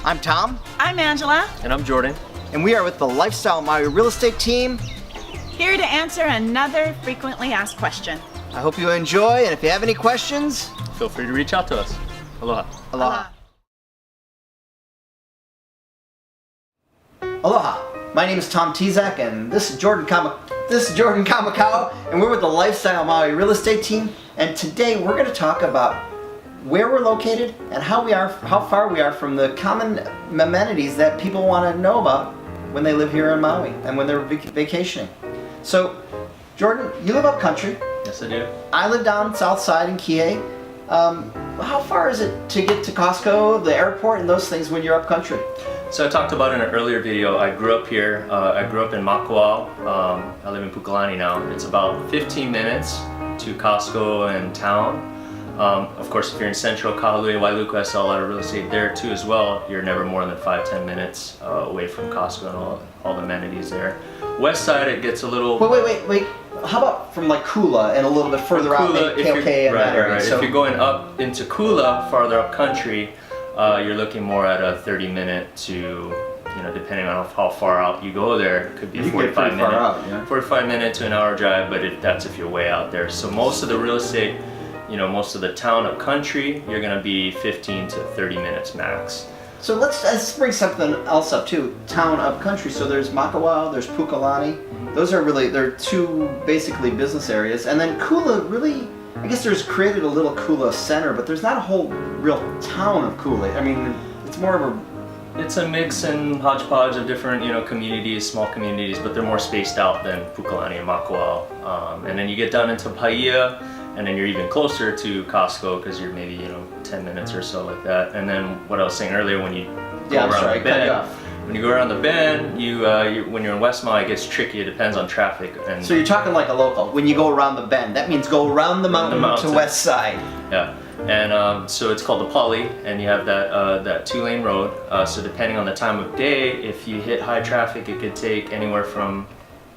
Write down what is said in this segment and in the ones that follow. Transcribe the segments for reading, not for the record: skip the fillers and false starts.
I'm Tom. I'm Angela. And I'm Jordan. And we are with the Lifestyle Maui Real Estate Team. Here to answer another frequently asked question. I hope you enjoy, and if you have any questions, Feel free to reach out to us. Aloha. aloha. Aloha. My name is Tom Tezak, and this is Jordan Kamakawa, and we're with the Lifestyle Maui Real Estate Team. And today we're going to talk about where we're located and how far we are from the common amenities that people want to know about when they live here in Maui and when they're vacationing. So, Jordan, you live up country. Yes, I do. I live down south side in Kihei. How far is it to get to Costco, the airport, and those things when you're up country? So I talked about in an earlier video, I grew up here. I grew up in Makawao. I live in Pukalani now. It's about 15 minutes to Costco and town. Of course, if you're in central Kahului, Wailuku, I sell a lot of real estate there too as well. You're never more than 5-10 minutes away from Costco and all the amenities there. West side, it gets a little... Wait. How about from like Kula and a little bit further out, KOK and that area? Right. So, if you're going up into Kula, farther up country, you're looking more at a 30-minute to, depending on how far out you go there, it could be a 45-minute to an hour drive, but that's if you're way out there. So most of the real estate, most of the town up country, you're going to be 15 to 30 minutes max. So let's bring something else up too. Town up country. So there's Makawao, there's Pukalani. Those are they're two basically business areas. And then Kula really, I guess there's created a little Kula center, but there's not a whole real town of Kula. I mean, it's more of It's a mix and hodgepodge of different, communities, small communities, but they're more spaced out than Pukalani and Makawao. And then you get down into Paia, and then you're even closer to Costco because you're maybe 10 minutes or so like that. And then what I was saying earlier, when you go around the bend, when you go around the bend, when you're in West Maui, it gets tricky. It depends on traffic. And so you're talking like a local. When you go around the bend, that means go around the mountain to west side. Yeah. And so it's called the Poly, and you have that 2-lane road. So depending on the time of day, if you hit high traffic, it could take anywhere from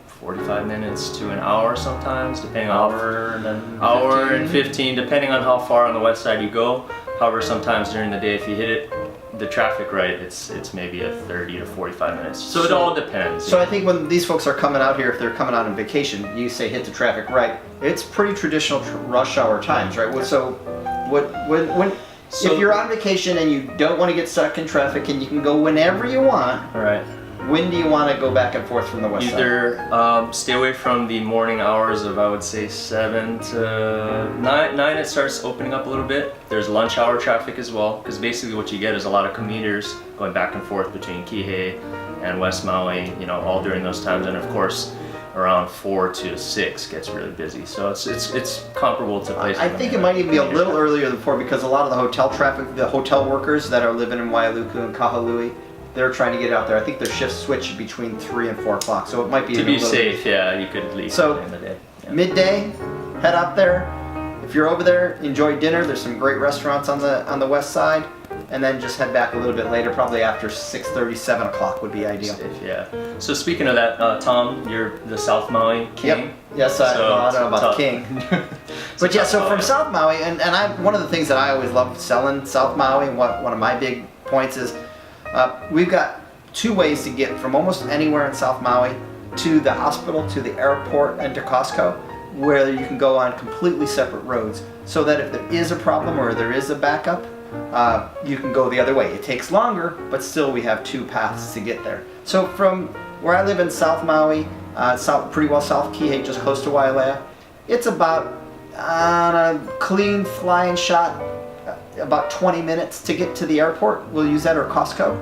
45 minutes to an hour sometimes, depending on hour and 15, depending on how far on the west side you go. However, sometimes during the day, if you hit the traffic right, it's maybe a 30 to 45 minutes. So it all depends. So I think when these folks are coming out here, if they're coming out on vacation, you say hit the traffic right. It's pretty traditional rush hour times, right? So if you're on vacation and you don't want to get stuck in traffic and you can go whenever you want, right? When do you want to go back and forth from the west side? Either stay away from the morning hours of, I would say, 7 to 9. It starts opening up a little bit. There's lunch hour traffic as well, because basically what you get is a lot of commuters going back and forth between Kihei and West Maui, all during those times. And of course, around 4 to 6 gets really busy. So it's comparable to places. I think it might even be a little earlier than 4 because a lot of the hotel traffic, the hotel workers that are living in Wailuku and Kahului, they're trying to get out there. I think their shifts switch between 3 and 4 o'clock, so it might be to be safe. Yeah, you could leave in the day. Yeah. Midday, head out there. If you're over there, enjoy dinner. There's some great restaurants on the west side, and then just head back a little bit later, probably after 6:30, 7 o'clock would be ideal. Safe, yeah. So speaking of that, Tom, you're the South Maui king. Yep. Yes, I don't know about the king. But yeah, so from South Maui, and one of the things that I always love selling South Maui, and one of my big points is, we've got 2 ways to get from almost anywhere in South Maui to the hospital, to the airport, and to Costco, where you can go on completely separate roads, so that if there is a problem or there is a backup, you can go the other way. It takes longer, but still we have 2 paths to get there. So from where I live in South Maui, pretty well South Kihei, just close to Wailea, it's about, on a clean flying shot, about 20 minutes to get to the airport. We'll use that, or Costco.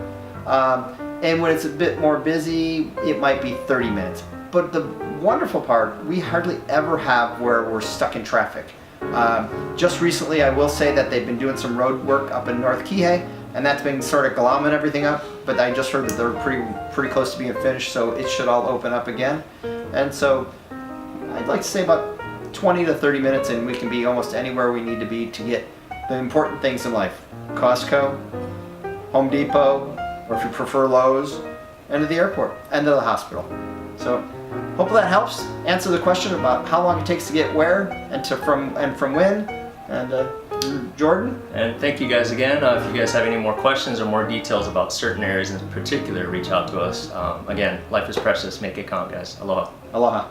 And when it's a bit more busy, it might be 30 minutes. But the wonderful part, we hardly ever have where we're stuck in traffic. Just recently, I will say that they've been doing some road work up in North Kihei, and that's been sort of glomming everything up, but I just heard that they're pretty close to being finished, so it should all open up again. And so I'd like to say about 20 to 30 minutes, and we can be almost anywhere we need to be to get the important things in life. Costco, Home Depot, or if you prefer Lowe's, and to the airport, and to the hospital. So hopefully that helps answer the question about how long it takes to get where, and from when, and Jordan? And thank you guys again. If you guys have any more questions or more details about certain areas in particular, reach out to us. Again, life is precious. Make it count, guys. Aloha. Aloha.